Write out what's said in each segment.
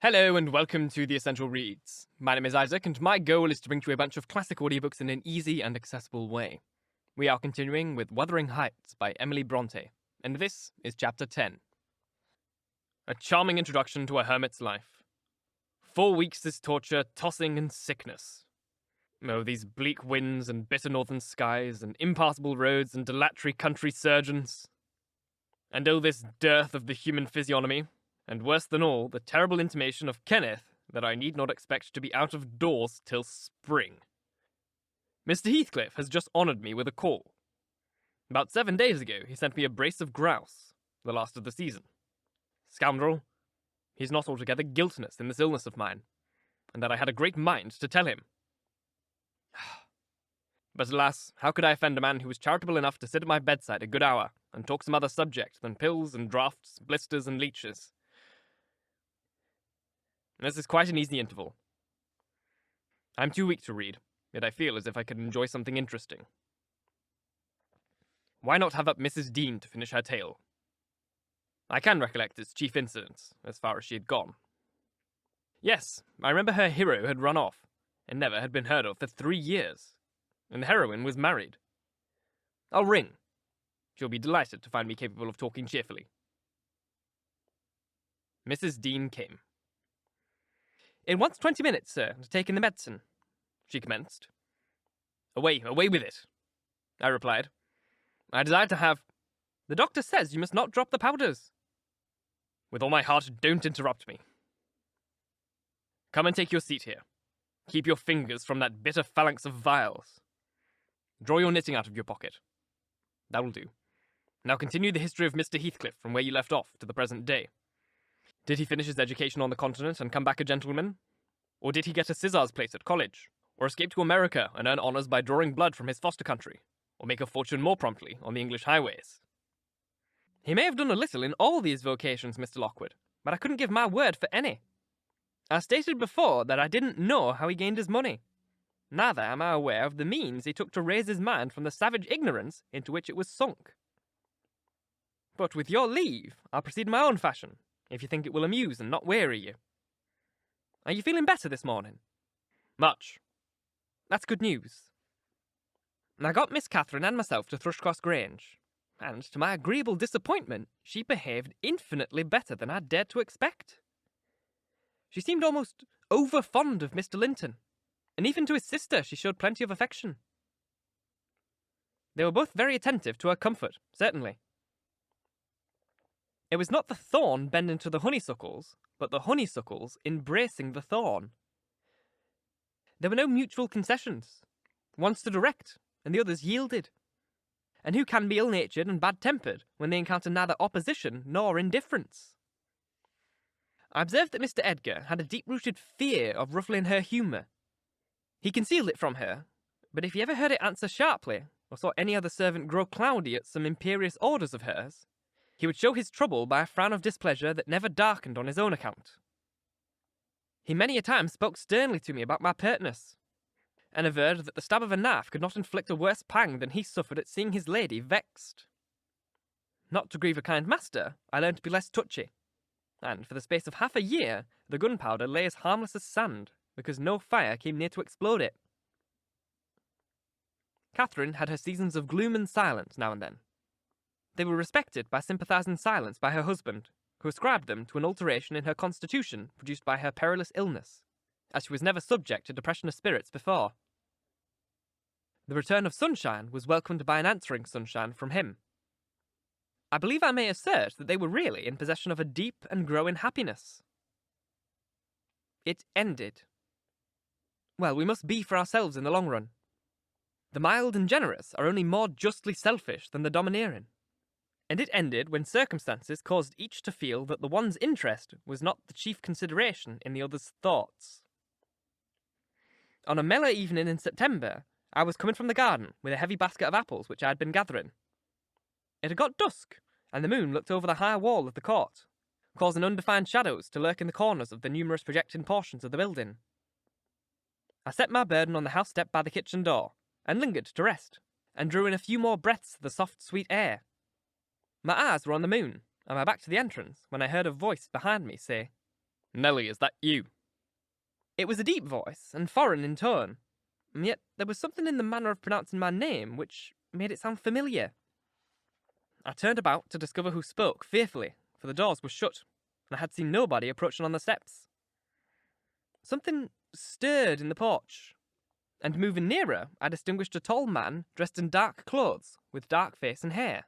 Hello and welcome to The Essential Reads. My name is Isaac and my goal is to bring to you a bunch of classic audiobooks in an easy and accessible way. We are continuing with Wuthering Heights by Emily Brontë, and this is Chapter 10. A charming introduction to a hermit's life. 4 weeks is torture, tossing and sickness. Oh, these bleak winds and bitter northern skies and impassable roads and dilatory country surgeons. And oh, this dearth of the human physiognomy. And worse than all, the terrible intimation of Kenneth that I need not expect to be out of doors till spring. Mr. Heathcliff has just honoured me with a call. About 7 days ago, he sent me a brace of grouse, the last of the season. Scoundrel, he's not altogether guiltless in this illness of mine, and that I had a great mind to tell him. But alas, how could I offend a man who was charitable enough to sit at my bedside a good hour and talk some other subject than pills and draughts, blisters and leeches? This is quite an easy interval. I'm too weak to read, yet I feel as if I could enjoy something interesting. Why not have up Mrs. Dean to finish her tale? I can recollect its chief incidents, as far as she had gone. Yes, I remember her hero had run off, and never had been heard of for 3 years, and the heroine was married. I'll ring. She'll be delighted to find me capable of talking cheerfully. Mrs. Dean came. "It wants 20 minutes, sir, to take in the medicine," she commenced. Away with it," I replied. "I desire to have—" "The doctor says you must not drop the powders." "With all my heart, don't interrupt me. Come and take your seat here. Keep your fingers from that bitter phalanx of vials. Draw your knitting out of your pocket. That will do. Now continue the history of Mr. Heathcliff from where you left off to the present day. Did he finish his education on the continent and come back a gentleman? Or did he get a scissors place at college? Or escape to America and earn honours by drawing blood from his foster country? Or make a fortune more promptly on the English highways?" "He may have done a little in all these vocations, Mr. Lockwood, but I couldn't give my word for any. I stated before that I didn't know how he gained his money. Neither am I aware of the means he took to raise his mind from the savage ignorance into which it was sunk. But with your leave, I'll proceed in my own fashion, if you think it will amuse and not weary you. Are you feeling better this morning?" "Much." "That's good news. I got Miss Catherin and myself to Thrushcross Grange, and to my agreeable disappointment, she behaved infinitely better than I dared to expect. She seemed almost over-fond of Mr. Linton, and even to his sister she showed plenty of affection. They were both very attentive to her comfort, certainly. It was not the thorn bending to the honeysuckles, but the honeysuckles embracing the thorn. There were no mutual concessions. One stood erect, and the others yielded. And who can be ill-natured and bad-tempered when they encounter neither opposition nor indifference? I observed that Mr. Edgar had a deep-rooted fear of ruffling her humour. He concealed it from her, but if he ever heard it answer sharply, or saw any other servant grow cloudy at some imperious orders of hers, he would show his trouble by a frown of displeasure that never darkened on his own account. He many a time spoke sternly to me about my pertness, and averred that the stab of a knife could not inflict a worse pang than he suffered at seeing his lady vexed. Not to grieve a kind master, I learned to be less touchy, and for the space of half a year the gunpowder lay as harmless as sand, because no fire came near to explode it. Catherin had her seasons of gloom and silence now and then. They were respected by sympathising silence by her husband, who ascribed them to an alteration in her constitution produced by her perilous illness, as she was never subject to depression of spirits before. The return of sunshine was welcomed by an answering sunshine from him. I believe I may assert that they were really in possession of a deep and growing happiness. It ended. Well, we must be for ourselves in the long run. The mild and generous are only more justly selfish than the domineering. And it ended when circumstances caused each to feel that the one's interest was not the chief consideration in the other's thoughts. On a mellow evening in September, I was coming from the garden with a heavy basket of apples which I had been gathering. It had got dusk, and the moon looked over the high wall of the court, causing undefined shadows to lurk in the corners of the numerous projecting portions of the building. I set my burden on the house step by the kitchen door, and lingered to rest, and drew in a few more breaths of the soft, sweet air. My eyes were on the moon, and my back to the entrance, when I heard a voice behind me say, Nelly, is that you? It was a deep voice, and foreign in tone, and yet there was something in the manner of pronouncing my name which made it sound familiar. I turned about to discover who spoke, fearfully, for the doors were shut, and I had seen nobody approaching on the steps. Something stirred in the porch, and moving nearer, I distinguished a tall man dressed in dark clothes, with dark face and hair.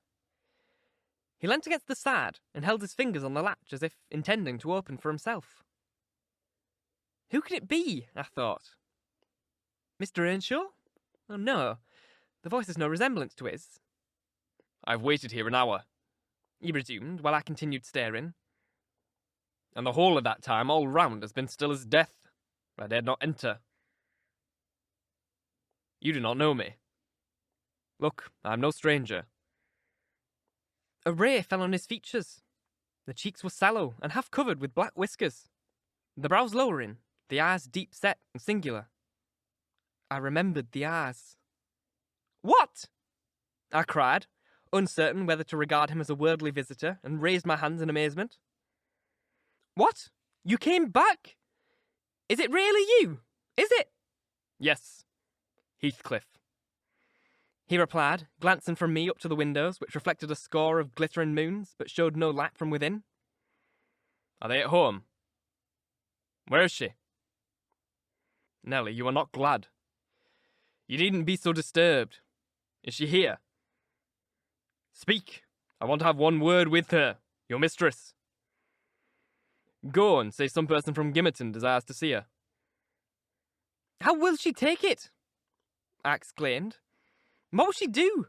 He leant against the side and held his fingers on the latch as if intending to open for himself. Who could it be? I thought. Mr. Earnshaw? Oh no, the voice has no resemblance to his. I've waited here an hour, he resumed, while I continued staring. And the whole of that time all round has been still as death. I dared not enter. You do not know me. Look, I am no stranger. A ray fell on his features. The cheeks were sallow and half covered with black whiskers, the brows lowering, the eyes deep set and singular. I remembered the eyes. What? I cried, uncertain whether to regard him as a worldly visitor, and raised my hands in amazement. What? You came back? Is it really you? Is it? Yes. Heathcliff. He replied, glancing from me up to the windows, which reflected a score of glittering moons, but showed no light from within. Are they at home? Where is she? Nelly, you are not glad. You needn't be so disturbed. Is she here? Speak. I want to have one word with her, your mistress. Go and say some person from Gimmerton desires to see her. How will she take it? I exclaimed. What will she do?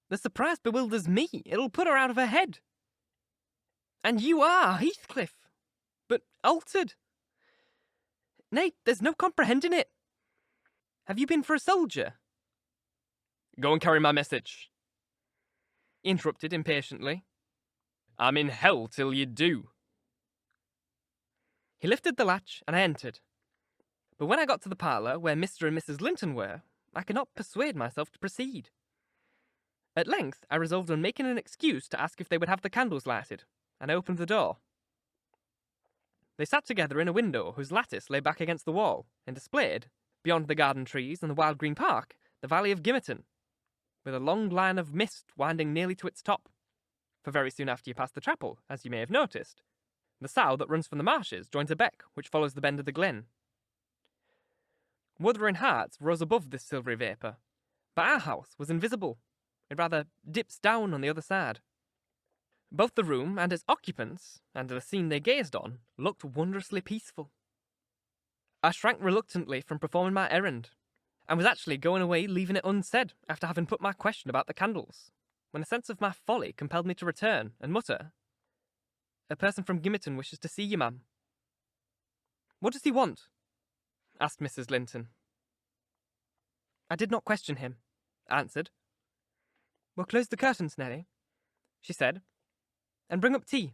The surprise bewilders me. It'll put her out of her head. And you are Heathcliff, but altered. Nay, there's no comprehending it. Have you been for a soldier? Go and carry my message. He interrupted impatiently. I'm in hell till you do. He lifted the latch, and I entered. But when I got to the parlour where Mr. and Mrs. Linton were, I could not persuade myself to proceed. At length, I resolved on making an excuse to ask if they would have the candles lighted, and I opened the door. They sat together in a window whose lattice lay back against the wall, and displayed, beyond the garden trees and the wild green park, the valley of Gimmerton, with a long line of mist winding nearly to its top. For very soon after you pass the chapel, as you may have noticed, the sow that runs from the marshes joins a beck which follows the bend of the glen. Wuthering Heights rose above this silvery vapour, but our house was invisible. It rather dips down on the other side. Both the room and its occupants, and the scene they gazed on, looked wondrously peaceful. I shrank reluctantly from performing my errand, and was actually going away leaving it unsaid after having put my question about the candles, when a sense of my folly compelled me to return and mutter, A person from Gimmerton wishes to see you, ma'am. What does he want? Asked Mrs. Linton. I did not question him, I answered. We'll close the curtains, Nelly, she said, and bring up tea.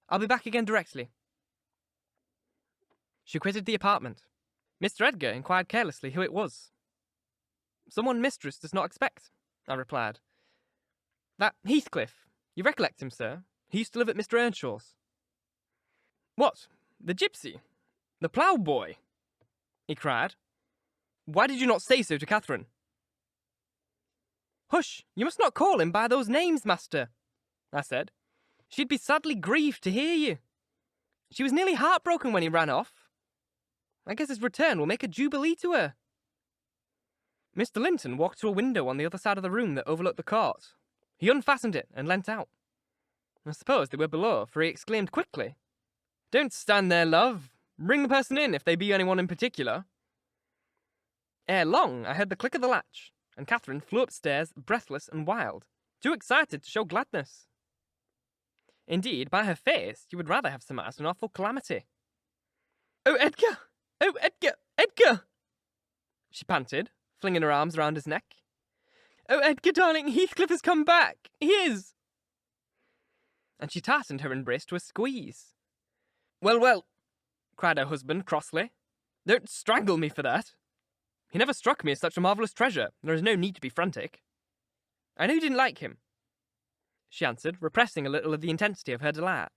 I'll be back again directly. She quitted the apartment. Mr. Edgar inquired carelessly who it was. Someone mistress does not expect, I replied. That Heathcliff. You recollect him, sir? He used to live at Mr. Earnshaw's. What? The gypsy? The ploughboy? He cried. Why did you not say so to Catherin? Hush! You must not call him by those names, master, I said. She'd be sadly grieved to hear you. She was nearly heartbroken when he ran off. I guess his return will make a jubilee to her. Mr. Linton walked to a window on the other side of the room that overlooked the court. He unfastened it and leant out. I suppose they were below, for he exclaimed quickly, Don't stand there, love. Bring the person in, if they be anyone in particular. Ere long, I heard the click of the latch, and Catherin flew upstairs, breathless and wild, too excited to show gladness. Indeed, by her face, you would rather have surmised an awful calamity. Oh, Edgar! Oh, Edgar! Edgar! She panted, flinging her arms round his neck. Oh, Edgar, darling, Heathcliff has come back! He is! And she tightened her embrace to a squeeze. Well, well, cried her husband crossly. Don't strangle me for that. He never struck me as such a marvellous treasure. There is no need to be frantic. I know you didn't like him, she answered, repressing a little of the intensity of her delight.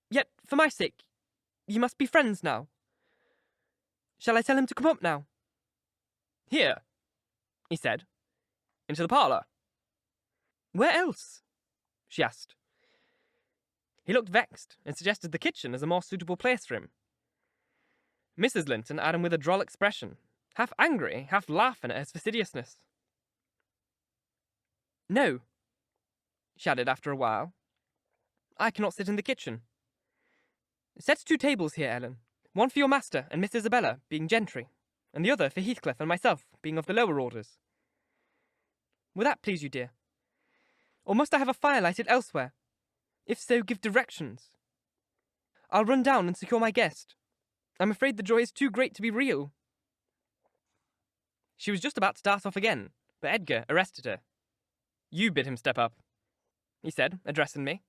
Yet, for my sake, you must be friends now. Shall I tell him to come up now? Here, he said. Into the parlour. Where else? She asked. He looked vexed and suggested the kitchen as a more suitable place for him. Mrs. Linton eyed him with a droll expression, half angry, half laughing at his fastidiousness. No, she added after a while. I cannot sit in the kitchen. Set 2 tables here, Ellen. One for your master and Miss Isabella, being gentry, and the other for Heathcliff and myself, being of the lower orders. Will that please you, dear? Or must I have a fire lighted elsewhere? If so, give directions. I'll run down and secure my guest. I'm afraid the joy is too great to be real. She was just about to start off again, but Edgar arrested her. You bid him step up, he said, addressing me.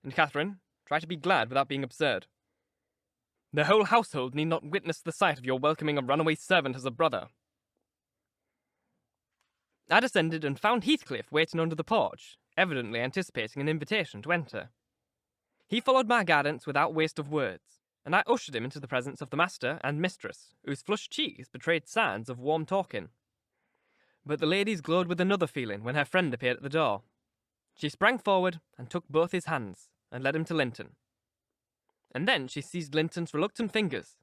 And Catherin, try to be glad without being absurd. The whole household need not witness the sight of your welcoming a runaway servant as a brother. I descended and found Heathcliff waiting under the porch, evidently anticipating an invitation to enter. He followed my guidance without waste of words, and I ushered him into the presence of the master and mistress, whose flushed cheeks betrayed signs of warm talking. But the ladies glowed with another feeling when her friend appeared at the door. She sprang forward and took both his hands, and led him to Linton. And then she seized Linton's reluctant fingers,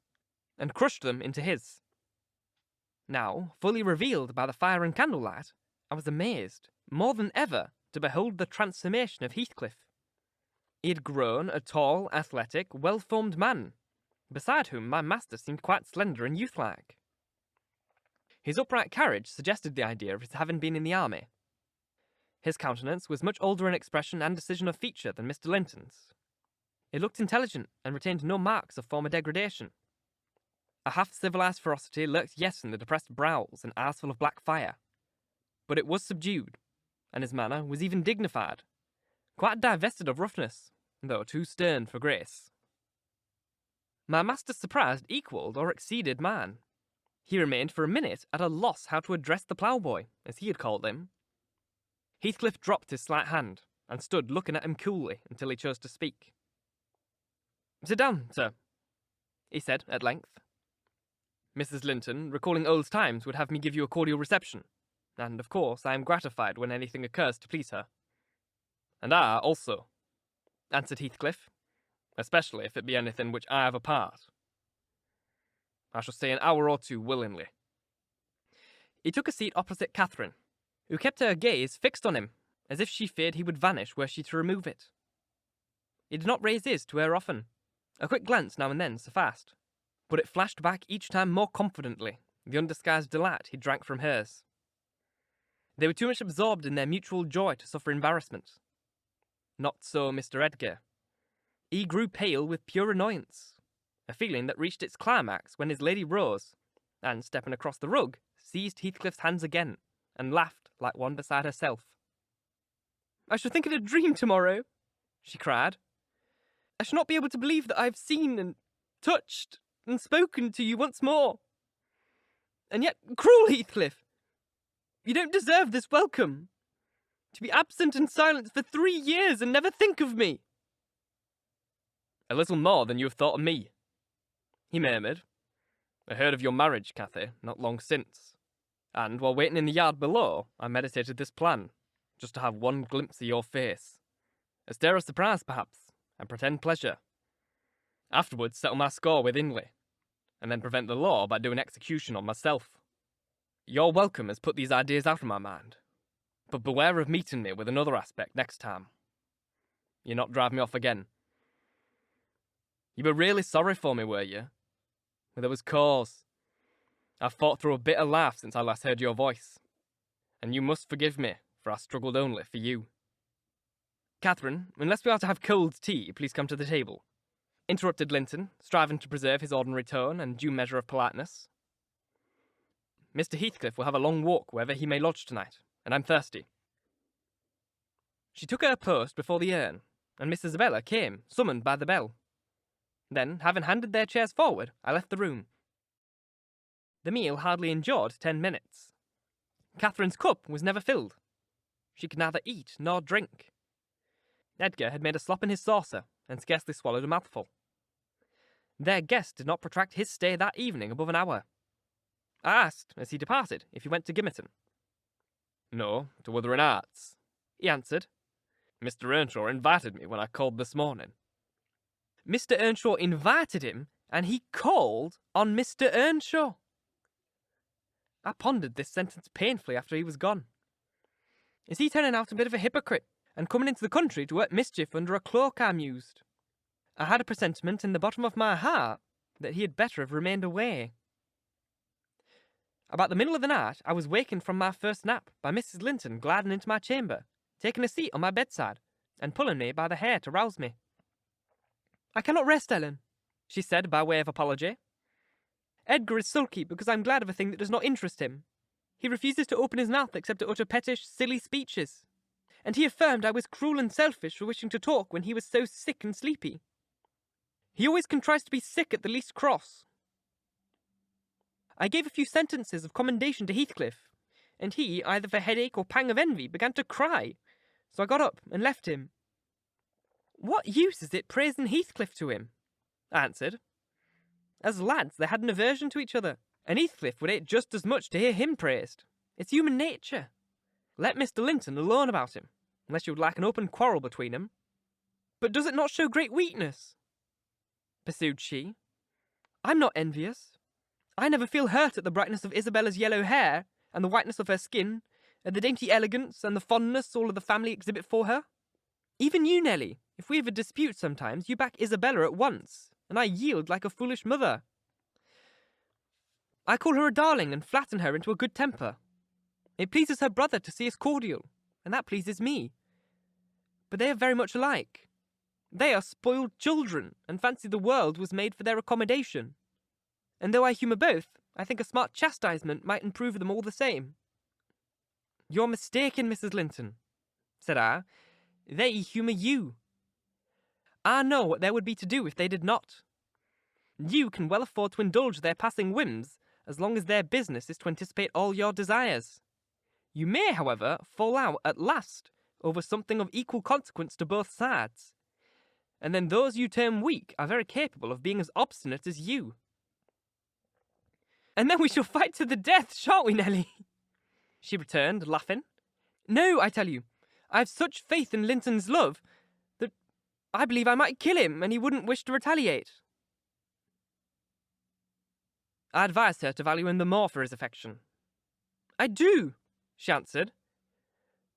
and crushed them into his. Now, fully revealed by the fire and candlelight, I was amazed, more than ever, to behold the transformation of Heathcliff. He had grown a tall, athletic, well-formed man, beside whom my master seemed quite slender and youth-like. His upright carriage suggested the idea of his having been in the army. His countenance was much older in expression and decision of feature than Mr. Linton's. It looked intelligent and retained no marks of former degradation. A half-civilized ferocity lurked yet in the depressed brows and eyes full of black fire. But it was subdued, and his manner was even dignified, quite divested of roughness, though too stern for grace. My master's surprise equalled or exceeded mine. He remained for a minute at a loss how to address the ploughboy, as he had called him. Heathcliff dropped his slight hand, and stood looking at him coolly until he chose to speak. "Sit down, sir," he said at length. "Mrs. Linton, recalling old times, would have me give you a cordial reception, and, of course, I am gratified when anything occurs to please her." "And I also," answered Heathcliff, "especially if it be anything which I have a part. I shall stay an hour or 2 willingly." He took a seat opposite Catherin, who kept her gaze fixed on him, as if she feared he would vanish were she to remove it. He did not raise his to her often. A quick glance now and then sufficed, but it flashed back each time more confidently the undisguised delight he drank from hers. They were too much absorbed in their mutual joy to suffer embarrassment. Not so Mr. Edgar. He grew pale with pure annoyance, a feeling that reached its climax when his lady rose, and, stepping across the rug, seized Heathcliff's hands again, and laughed like one beside herself. "I shall think it a dream tomorrow," she cried. "I shall not be able to believe that I have seen and touched and spoken to you once more. And yet, cruel Heathcliff, you don't deserve this welcome. To be absent and silent for 3 years and never think of me." "A little more than you have thought of me," he murmured. "I heard of your marriage, Cathy, not long since, and while waiting in the yard below, I meditated this plan, just to have one glimpse of your face. A stare of surprise, perhaps, and pretend pleasure. Afterwards settle my score with Inley, and then prevent the law by doing execution on myself. Your welcome has put these ideas out of my mind, but beware of meeting me with another aspect next time. You'll not drive me off again. You were really sorry for me, were you? Well, there was cause. I've fought through a bitter life since I last heard your voice, and you must forgive me, for I struggled only for you." "Catherin, unless we are to have cold tea, please come to the table," interrupted Linton, striving to preserve his ordinary tone and due measure of politeness. "Mr. Heathcliff will have a long walk wherever he may lodge tonight, and I'm thirsty." She took her post before the urn, and Miss Isabella came, summoned by the bell. Then, having handed their chairs forward, I left the room. The meal hardly endured 10 minutes. Catherine's cup was never filled. She could neither eat nor drink. Edgar had made a slop in his saucer, and scarcely swallowed a mouthful. Their guest did not protract his stay that evening above an hour. I asked, as he departed, if he went to Gimmerton. No, to Wuthering Heights, he answered. Mr. Earnshaw invited me when I called this morning. Mr. Earnshaw invited him, and he called on Mr. Earnshaw. I pondered this sentence painfully after he was gone. Is he turning out a bit of a hypocrite, and coming into the country to work mischief under a cloak, I mused. I had a presentiment in the bottom of my heart that he had better have remained away. About the middle of the night, I was wakened from my first nap by Mrs. Linton gliding into my chamber, taking a seat on my bedside, and pulling me by the hair to rouse me. I cannot rest, Ellen, she said by way of apology. Edgar is sulky because I'm glad of a thing that does not interest him. He refuses to open his mouth except to utter pettish, silly speeches. And he affirmed I was cruel and selfish for wishing to talk when he was so sick and sleepy. He always contrives to be sick at the least cross. I gave a few sentences of commendation to Heathcliff, and he, either for headache or pang of envy, began to cry, so I got up and left him. What use is it praising Heathcliff to him? I answered. As lads, they had an aversion to each other, and Heathcliff would hate just as much to hear him praised. It's human nature. Let Mr. Linton alone about him, unless you would like an open quarrel between them. But does it not show great weakness? Pursued she. I'm not envious. I never feel hurt at the brightness of Isabella's yellow hair, and the whiteness of her skin, at the dainty elegance and the fondness all of the family exhibit for her. Even you, Nelly, if we have a dispute sometimes, you back Isabella at once, and I yield like a foolish mother. I call her a darling and flatten her into a good temper. It pleases her brother to see us cordial, and that pleases me. But they are very much alike. They are spoiled children, and fancy the world was made for their accommodation. And though I humour both, I think a smart chastisement might improve them all the same. You're mistaken, Mrs. Linton, said I. They humour you. I know what there would be to do if they did not. You can well afford to indulge their passing whims, as long as their business is to anticipate all your desires. You may, however, fall out at last over something of equal consequence to both sides, and then those you term weak are very capable of being as obstinate as you. And then we shall fight to the death, shan't we, Nelly? She returned, laughing. No, I tell you, I have such faith in Linton's love that I believe I might kill him and he wouldn't wish to retaliate. I advised her to value him the more for his affection. I do, she answered.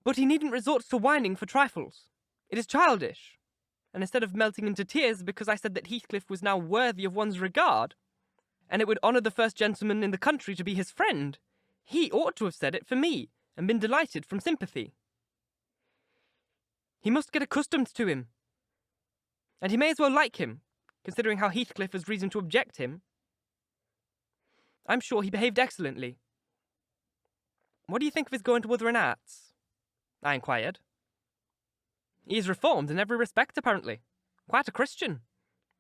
But he needn't resort to whining for trifles. It is childish. And instead of melting into tears because I said that Heathcliff was now worthy of one's regard, and it would honour the first gentleman in the country to be his friend, he ought to have said it for me, and been delighted from sympathy. He must get accustomed to him. And he may as well like him, considering how Heathcliff has reason to object him. I'm sure he behaved excellently. What do you think of his going to Wuthering Heights? I inquired. He is reformed in every respect, apparently. Quite a Christian,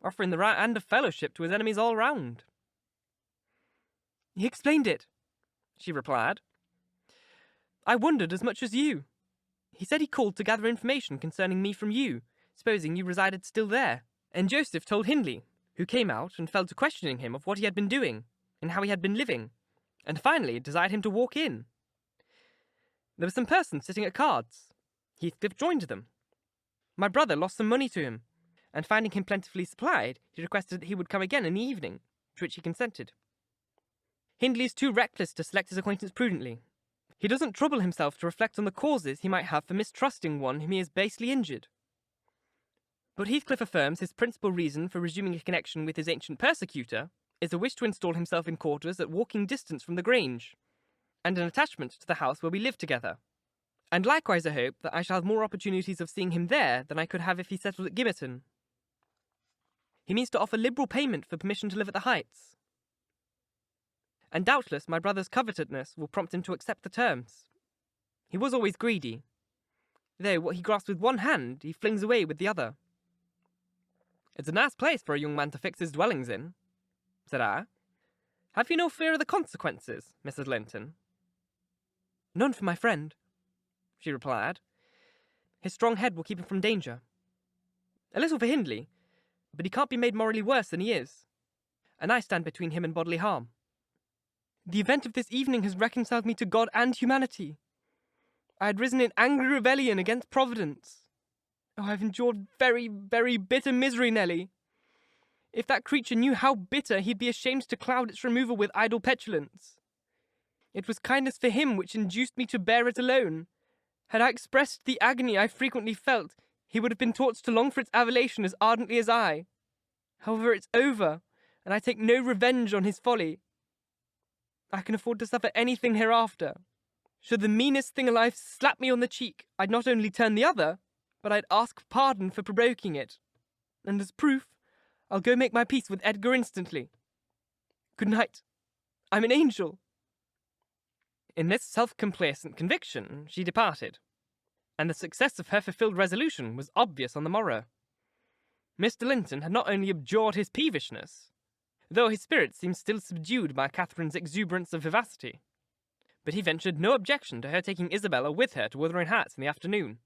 offering the right hand of fellowship to his enemies all round. He explained it, she replied. I wondered as much as you. He said he called to gather information concerning me from you, supposing you resided still there, and Joseph told Hindley, who came out and fell to questioning him of what he had been doing, and how he had been living, and finally desired him to walk in. There were some persons sitting at cards. Heathcliff joined them. My brother lost some money to him, and finding him plentifully supplied, he requested that he would come again in the evening, to which he consented. Hindley is too reckless to select his acquaintance prudently. He doesn't trouble himself to reflect on the causes he might have for mistrusting one whom he has basely injured. But Heathcliff affirms his principal reason for resuming a connection with his ancient persecutor is a wish to install himself in quarters at walking distance from the Grange, and an attachment to the house where we live together, and likewise a hope that I shall have more opportunities of seeing him there than I could have if he settled at Gimmerton. He means to offer liberal payment for permission to live at the Heights, and doubtless my brother's covetousness will prompt him to accept the terms. He was always greedy, though what he grasps with one hand he flings away with the other. It's a nice place for a young man to fix his dwellings in, said I. Have you no fear of the consequences, Mrs. Linton? None for my friend, she replied. His strong head will keep him from danger. A little for Hindley, but he can't be made morally worse than he is, and I stand between him and bodily harm. The event of this evening has reconciled me to God and humanity. I had risen in angry rebellion against Providence. Oh, I've endured very, very bitter misery, Nelly. If that creature knew how bitter, he'd be ashamed to cloud its removal with idle petulance. It was kindness for him which induced me to bear it alone. Had I expressed the agony I frequently felt, he would have been taught to long for its aviation as ardently as I. However, it's over, and I take no revenge on his folly. I can afford to suffer anything hereafter. Should the meanest thing alive slap me on the cheek, I'd not only turn the other, but I'd ask pardon for provoking it. And as proof, I'll go make my peace with Edgar instantly. Good night. I'm an angel. In this self-complacent conviction, she departed, and the success of her fulfilled resolution was obvious on the morrow. Mr. Linton had not only abjured his peevishness, though his spirits seemed still subdued by Catherine's exuberance of vivacity, but he ventured no objection to her taking Isabella with her to Wuthering Heights in the afternoon,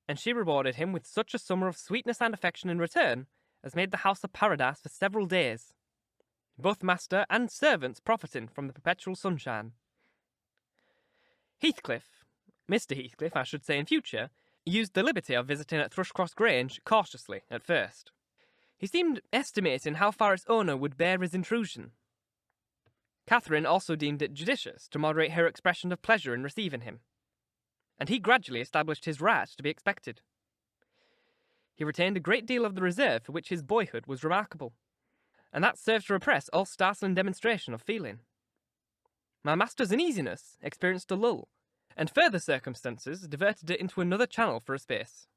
and she rewarded him with such a summer of sweetness and affection in return as made the house a paradise for several days, both master and servants profiting from the perpetual sunshine. Heathcliff, Mr. Heathcliff, I should say in future, used the liberty of visiting at Thrushcross Grange cautiously at first. He seemed estimating how far its owner would bear his intrusion. Catherin also deemed it judicious to moderate her expression of pleasure in receiving him, and he gradually established his right to be expected. He retained a great deal of the reserve for which his boyhood was remarkable, and that served to repress all startling demonstration of feeling. My master's uneasiness experienced a lull, and further circumstances diverted it into another channel for a space.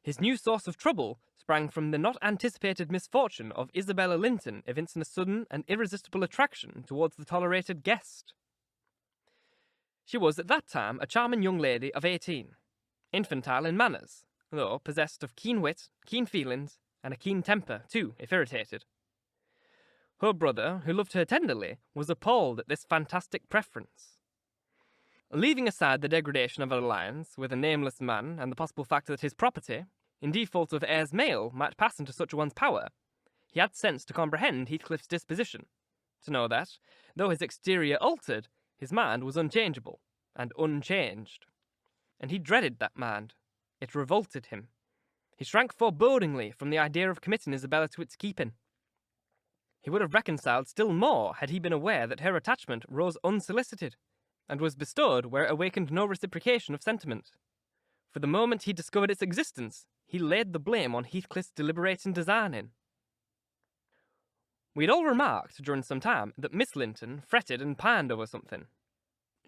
His new source of trouble sprang from the not anticipated misfortune of Isabella Linton evincing a sudden and irresistible attraction towards the tolerated guest. She was at that time a charming young lady of 18, infantile in manners, though possessed of keen wit, keen feelings, and a keen temper, too, if irritated. Her brother, who loved her tenderly, was appalled at this fantastic preference. Leaving aside the degradation of an alliance with a nameless man and the possible fact that his property, in default of heirs male, might pass into such a one's power, he had sense to comprehend Heathcliff's disposition, to know that, though his exterior altered, his mind was unchangeable and unchanged. And he dreaded that mind. It revolted him. He shrank forebodingly from the idea of committing Isabella to its keeping. He would have reconciled still more had he been aware that her attachment rose unsolicited, and was bestowed where it awakened no reciprocation of sentiment. For the moment he discovered its existence, he laid the blame on Heathcliff's deliberating designing. We had all remarked during some time that Miss Linton fretted and pined over something.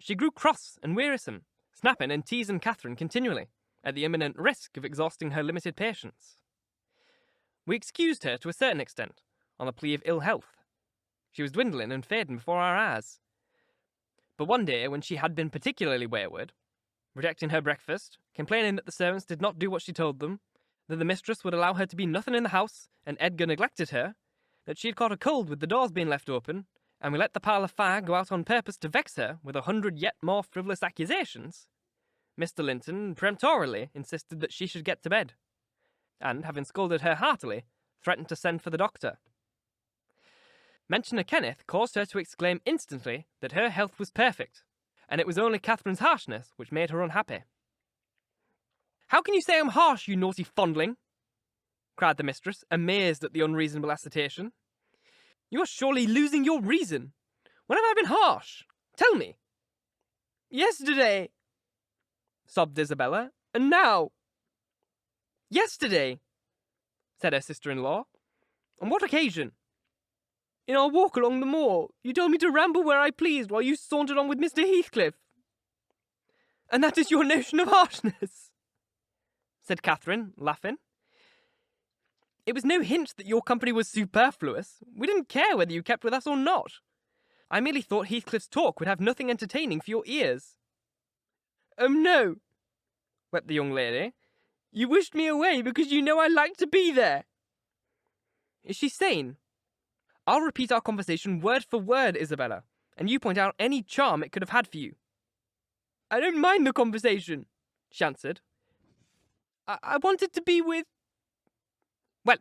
She grew cross and wearisome, snapping and teasing Catherin continually, at the imminent risk of exhausting her limited patience. We excused her to a certain extent, on the plea of ill health. She was dwindling and fading before our eyes. But one day, when she had been particularly wayward, rejecting her breakfast, complaining that the servants did not do what she told them, that the mistress would allow her to be nothing in the house, and Edgar neglected her, that she had caught a cold with the doors being left open, and we let the parlour fire go out on purpose to vex her with 100 yet more frivolous accusations, Mr. Linton peremptorily insisted that she should get to bed, and, having scolded her heartily, threatened to send for the doctor. Mention of Kenneth caused her to exclaim instantly that her health was perfect, and it was only Catherine's harshness which made her unhappy. "How can you say I'm harsh, you naughty fondling?" cried the mistress, amazed at the unreasonable assertion. "You are surely losing your reason. When have I been harsh? Tell me." "Yesterday," sobbed Isabella, "and now." "Yesterday," said her sister-in-law. "On what occasion?" "In our walk along the moor. You told me to ramble where I pleased while you sauntered on with Mr. Heathcliff." "And that is your notion of harshness?" said Catherin, laughing. "It was no hint that your company was superfluous. We didn't care whether you kept with us or not. I merely thought Heathcliff's talk would have nothing entertaining for your ears." "Oh, no," wept the young lady. "You wished me away because you know I like to be there." "Is she sane? I'll repeat our conversation word for word, Isabella, and you point out any charm it could have had for you." "I don't mind the conversation," she answered. I wanted to be with..." "Well,"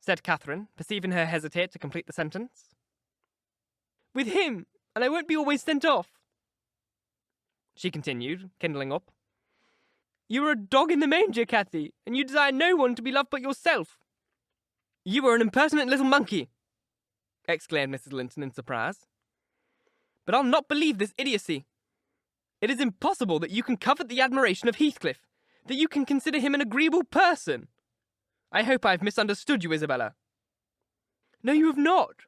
said Catherin, perceiving her hesitate to complete the sentence. With him, and I won't be always sent off. She continued, kindling up. You are a dog in the manger, Cathy, and you desire no one to be loved but yourself. You are an impertinent little monkey, exclaimed Mrs. Linton in surprise. But I'll not believe this idiocy. It is impossible that you can covet the admiration of Heathcliff, that you can consider him an agreeable person. I hope I have misunderstood you, Isabella. No, you have not,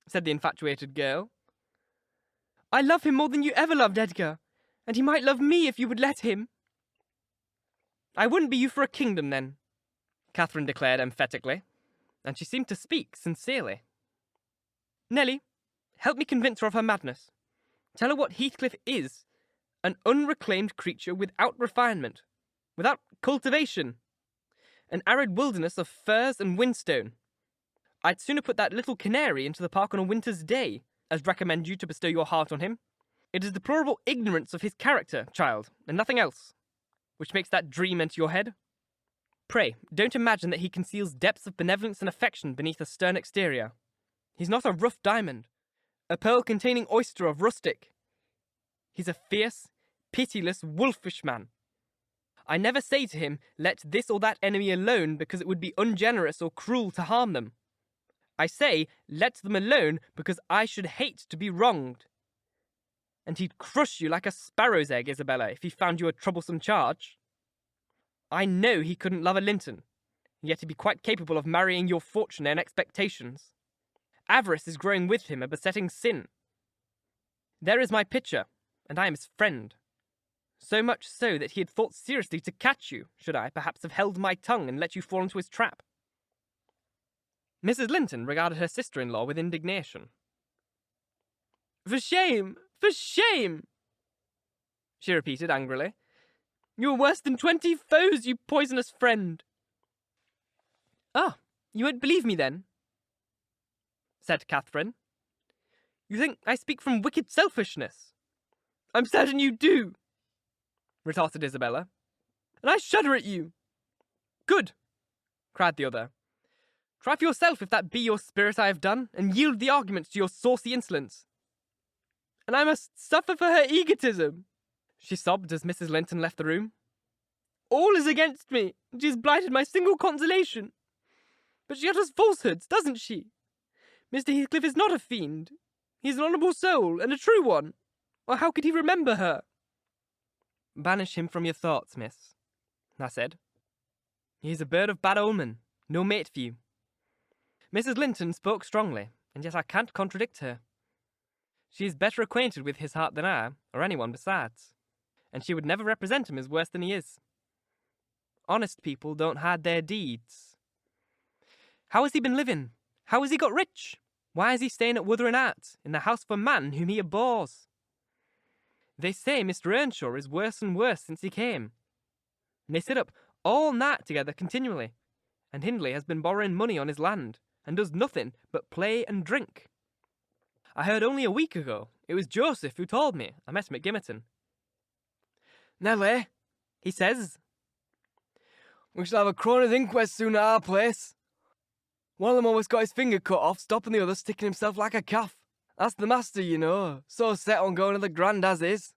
said the infatuated girl. I love him more than you ever loved Edgar, and he might love me if you would let him. I wouldn't be you for a kingdom, then, Catherin declared emphatically, and she seemed to speak sincerely. Nelly, help me convince her of her madness. Tell her what Heathcliff is, an unreclaimed creature without refinement, without cultivation, an arid wilderness of furze and whinstone. I'd sooner put that little canary into the park on a winter's day, as recommend you to bestow your heart on him. It is deplorable ignorance of his character, child, and nothing else, which makes that dream enter your head. Pray, don't imagine that he conceals depths of benevolence and affection beneath a stern exterior. He's not a rough diamond, a pearl-containing oyster of rustic. He's a fierce, pitiless, wolfish man. I never say to him, let this or that enemy alone because it would be ungenerous or cruel to harm them. I say, let them alone because I should hate to be wronged. And he'd crush you like a sparrow's egg, Isabella, if he found you a troublesome charge. I know he couldn't love a Linton, yet he'd be quite capable of marrying your fortune and expectations. Avarice is growing with him a besetting sin. There is my picture, and I am his friend. So much so that he had thought seriously to catch you, should I perhaps have held my tongue and let you fall into his trap. Mrs. Linton regarded her sister-in-law with indignation. For shame! For shame! She repeated angrily. You are worse than 20 foes, you poisonous friend. Ah, you won't believe me then, said Catherin. You think I speak from wicked selfishness? I'm certain you do, retorted Isabella. And I shudder at you. Good, cried the other. Try for yourself if that be your spirit I have done, and yield the arguments to your saucy insolence. And I must suffer for her egotism, she sobbed as Mrs. Linton left the room. All is against me, and she has blighted my single consolation. But she utters falsehoods, doesn't she? Mr. Heathcliff is not a fiend. He is an honourable soul, and a true one. Or how could he remember her? Banish him from your thoughts, miss, I said. He is a bird of bad omen, no mate for you. Mrs. Linton spoke strongly, and yet I can't contradict her. She is better acquainted with his heart than I, or anyone besides, and she would never represent him as worse than he is. Honest people don't hide their deeds. How has he been living? How has he got rich? Why is he staying at Wuthering Heights, in the house of a man whom he abhors? They say Mr. Earnshaw is worse and worse since he came. And they sit up all night together continually, and Hindley has been borrowing money on his land, and does nothing but play and drink. I heard only a week ago, it was Joseph who told me. I met him at Gimmerton. Nelly, he says, we shall have a coroner's inquest soon at our place. One of them almost got his finger cut off, stopping the other sticking himself like a calf. That's the master, you know, so set on going to the grand as is.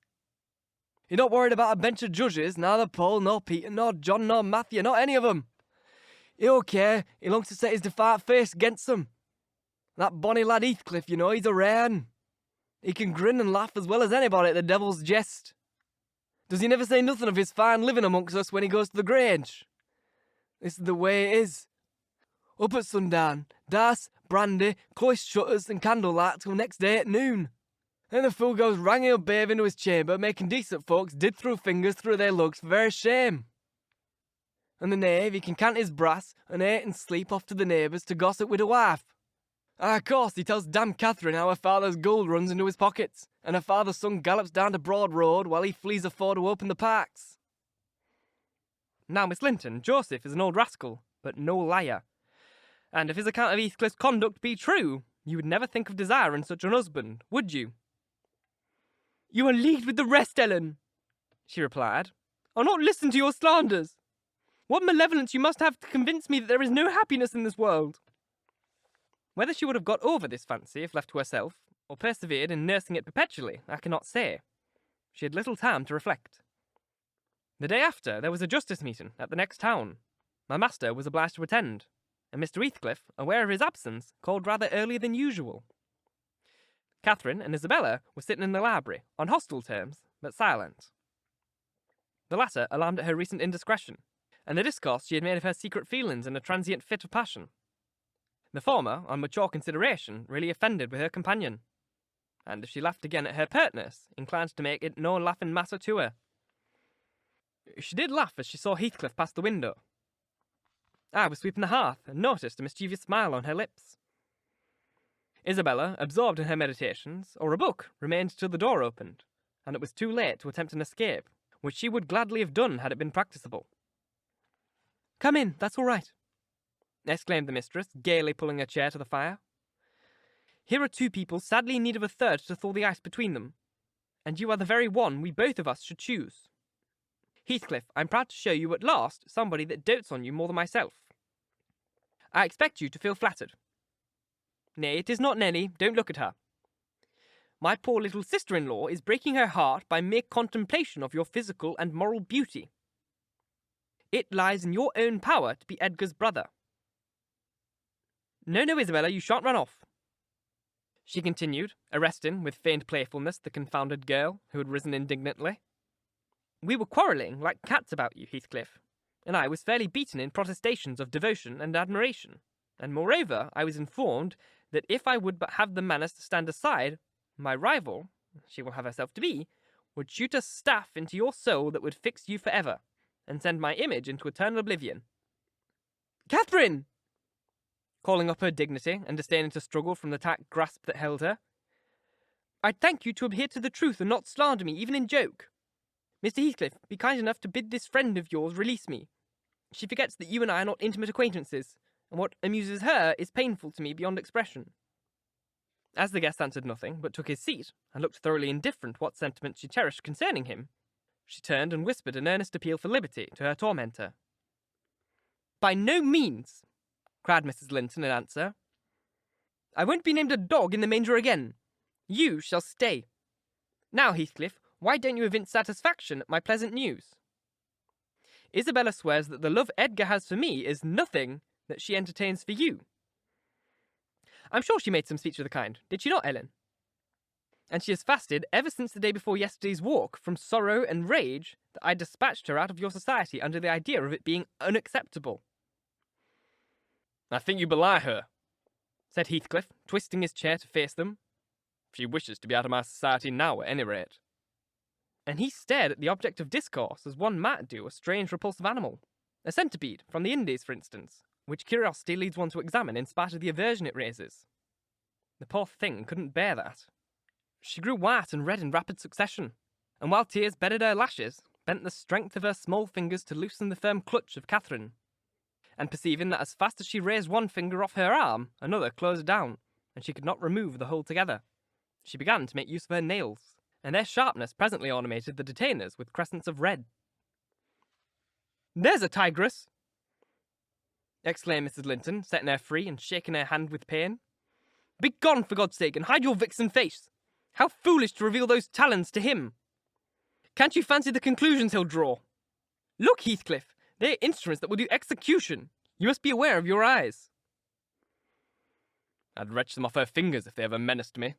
You're not worried about a bench of judges, neither Paul, nor Peter, nor John, nor Matthew, not any of them. He don't care, he longs to set his defiant face against them. That bonny lad Heathcliff, you know, he's a rare un. He can grin and laugh as well as anybody at the devil's jest. Does he never say nothing of his fine living amongst us when he goes to the Grange? This is the way it is. Up at sundown, dice, brandy, closed shutters and candlelight till next day at noon. Then the fool goes ranging a babe into his chamber, making decent folks did through fingers through their lugs for very shame. And the knave, he can cant his brass and ate and sleep off to the neighbours to gossip with a wife. Of course, he tells damn Catherin how her father's gold runs into his pockets, and her father's son gallops down to Broad Road while he flees afore to open the parks. Now, Miss Linton, Joseph is an old rascal, but no liar. And if his account of Heathcliff's conduct be true, you would never think of desiring such an husband, would you? You are leagued with the rest, Ellen, she replied. I'll not listen to your slanders. What malevolence you must have to convince me that there is no happiness in this world! Whether she would have got over this fancy if left to herself, or persevered in nursing it perpetually, I cannot say. She had little time to reflect. The day after, there was a justice meeting at the next town. My master was obliged to attend, and Mr. Heathcliff, aware of his absence, called rather earlier than usual. Catherin and Isabella were sitting in the library, on hostile terms, but silent. The latter alarmed at her recent indiscretion, and the discourse she had made of her secret feelings in a transient fit of passion. The former, on mature consideration, really offended with her companion, and if she laughed again at her pertness, inclined to make it no laughing matter to her. She did laugh as she saw Heathcliff pass the window. I was sweeping the hearth, and noticed a mischievous smile on her lips. Isabella, absorbed in her meditations, or a book, remained till the door opened, and it was too late to attempt an escape, which she would gladly have done had it been practicable. "Come in, that's all right," exclaimed the mistress, gaily pulling a chair to the fire. "Here are two people sadly in need of a third to thaw the ice between them, and you are the very one we both of us should choose. Heathcliff, I'm proud to show you at last somebody that dotes on you more than myself. I expect you to feel flattered. Nay, it is not Nelly, don't look at her. My poor little sister-in-law is breaking her heart by mere contemplation of your physical and moral beauty. It lies in your own power to be Edgar's brother. No, Isabella, you shan't run off," she continued, arresting with feigned playfulness the confounded girl, who had risen indignantly. "We were quarrelling like cats about you, Heathcliff, and I was fairly beaten in protestations of devotion and admiration, and moreover I was informed that if I would but have the manners to stand aside, my rival, she will have herself to be, would shoot a staff into your soul that would fix you for ever, and send my image into eternal oblivion. Catherin!" Calling up her dignity and disdaining to struggle from the tight grasp that held her. "I thank you to adhere to the truth and not slander me, even in joke. Mr. Heathcliff, be kind enough to bid this friend of yours release me. She forgets that you and I are not intimate acquaintances, and what amuses her is painful to me beyond expression." As the guest answered nothing, but took his seat, and looked thoroughly indifferent what sentiments she cherished concerning him, she turned and whispered an earnest appeal for liberty to her tormentor. "By no means," cried Mrs. Linton in answer. "I won't be named a dog in the manger again. You shall stay. Now, Heathcliff, why don't you evince satisfaction at my pleasant news? Isabella swears that the love Edgar has for me is nothing that she entertains for you. I'm sure she made some speech of the kind, did she not, Ellen? And she has fasted ever since the day before yesterday's walk from sorrow and rage that I dispatched her out of your society under the idea of it being unacceptable." "I think you belie her," said Heathcliff, twisting his chair to face them. "She wishes to be out of my society now, at any rate." And he stared at the object of discourse as one might do a strange repulsive animal, a centipede from the Indies, for instance, which curiosity leads one to examine in spite of the aversion it raises. The poor thing couldn't bear that. She grew white and red in rapid succession, and while tears bedded her lashes, bent the strength of her small fingers to loosen the firm clutch of Catherin, and perceiving that as fast as she raised one finger off her arm, another closed down, and she could not remove the whole together, she began to make use of her nails, and their sharpness presently ornamented the detainers with crescents of red. "There's a tigress!" exclaimed Mrs. Linton, setting her free and shaking her hand with pain. "Begone, for God's sake, and hide your vixen face! How foolish to reveal those talons to him! Can't you fancy the conclusions he'll draw? Look, Heathcliff, they're instruments that will do execution. You must be aware of your eyes." "I'd wrench them off her fingers if they ever menaced me,"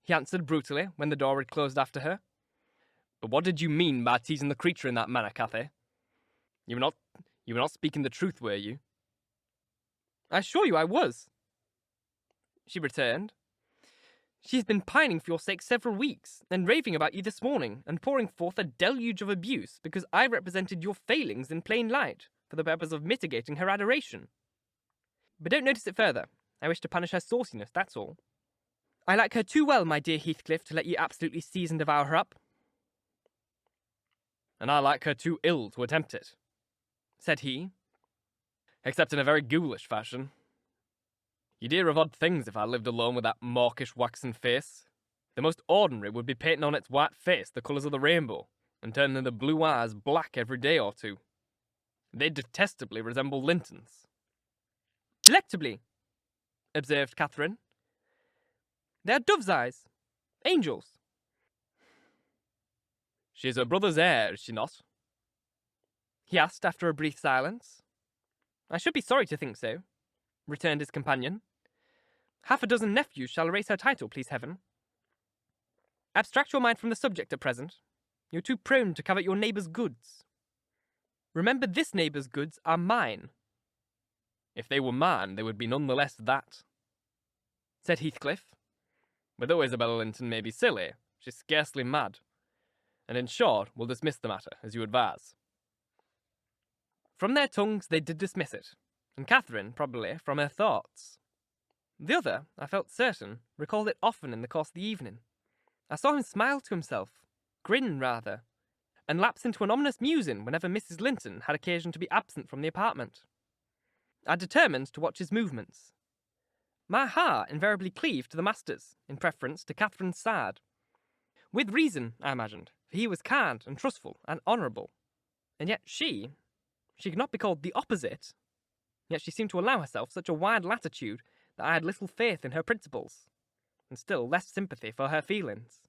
he answered brutally when the door had closed after her. "But what did you mean by teasing the creature in that manner, Cathy? You were not speaking the truth, were you?" "I assure you I was," she returned. "She has been pining for your sake several weeks, and raving about you this morning, and pouring forth a deluge of abuse because I represented your failings in plain light for the purpose of mitigating her adoration. But don't notice it further. I wish to punish her sauciness, that's all. I like her too well, my dear Heathcliff, to let you absolutely seize and devour her up." "And I like her too ill to attempt it," said he, "except in a very ghoulish fashion. You'd hear of odd things if I lived alone with that mawkish waxen face. The most ordinary would be painting on its white face the colours of the rainbow, and turning the blue eyes black every day or two. They detestably resemble Linton's. Delectably, observed Catherin. They are dove's eyes. Angels. She's her brother's heir, is she not? He asked after a brief silence. I should be sorry to think so, returned his companion. Half a dozen nephews shall erase her title, please heaven. Abstract your mind from the subject at present. You're too prone to covet your neighbour's goods. Remember, this neighbour's goods are mine. If they were mine, they would be none the less that, said Heathcliff. But though Isabella Linton may be silly, she's scarcely mad. And in short, we'll dismiss the matter, as you advise. From their tongues they did dismiss it, and Catherin, probably, from her thoughts. The other, I felt certain, recalled it often in the course of the evening. I saw him smile to himself, grin rather, and lapse into an ominous musing whenever Mrs. Linton had occasion to be absent from the apartment. I determined to watch his movements. My heart invariably cleaved to the master's, in preference to Catherine's side. With reason, I imagined, for he was kind and trustful and honourable. And yet she could not be called the opposite. Yet she seemed to allow herself such a wide latitude that I had little faith in her principles, and still less sympathy for her feelings.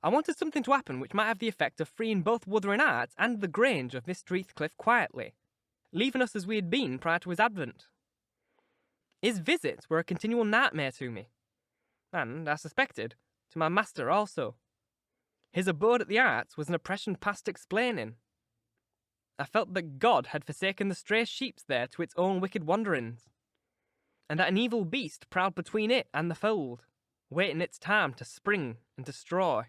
I wanted something to happen which might have the effect of freeing both Wuthering Heights and the Grange of Mr. Heathcliff quietly, leaving us as we had been prior to his advent. His visits were a continual nightmare to me, and, I suspected, to my master also. His abode at the Heights was an oppression past explaining. I felt that God had forsaken the stray sheep there to its own wicked wanderings, and that an evil beast prowled between it and the fold, waiting its time to spring and destroy.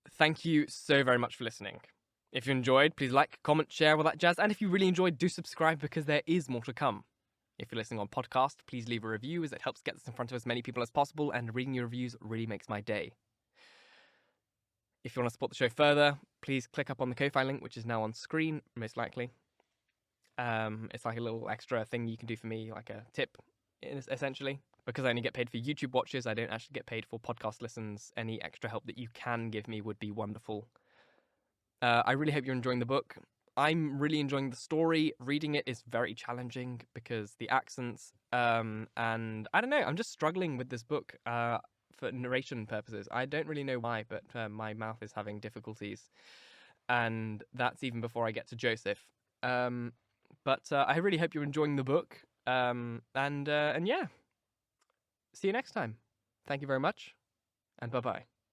Thank you so very much for listening. If you enjoyed, please like, comment, share, all that jazz, and if you really enjoyed, do subscribe because there is more to come. If you're listening on podcast, please leave a review as it helps get this in front of as many people as possible, and reading your reviews really makes my day. If you want to support the show further, please click up on the Ko-Fi link, which is now on screen, most likely. It's like a little extra thing you can do for me, like a tip, essentially. Because I only get paid for YouTube watches, I don't actually get paid for podcast listens. Any extra help that you can give me would be wonderful. I really hope you're enjoying the book. I'm really enjoying the story. Reading it is very challenging because the accents, and I don't know, I'm just struggling with this book for narration purposes. I don't really know why, but my mouth is having difficulties. And that's even before I get to Joseph. But I really hope you're enjoying the book. And yeah, see you next time. Thank you very much, and bye-bye.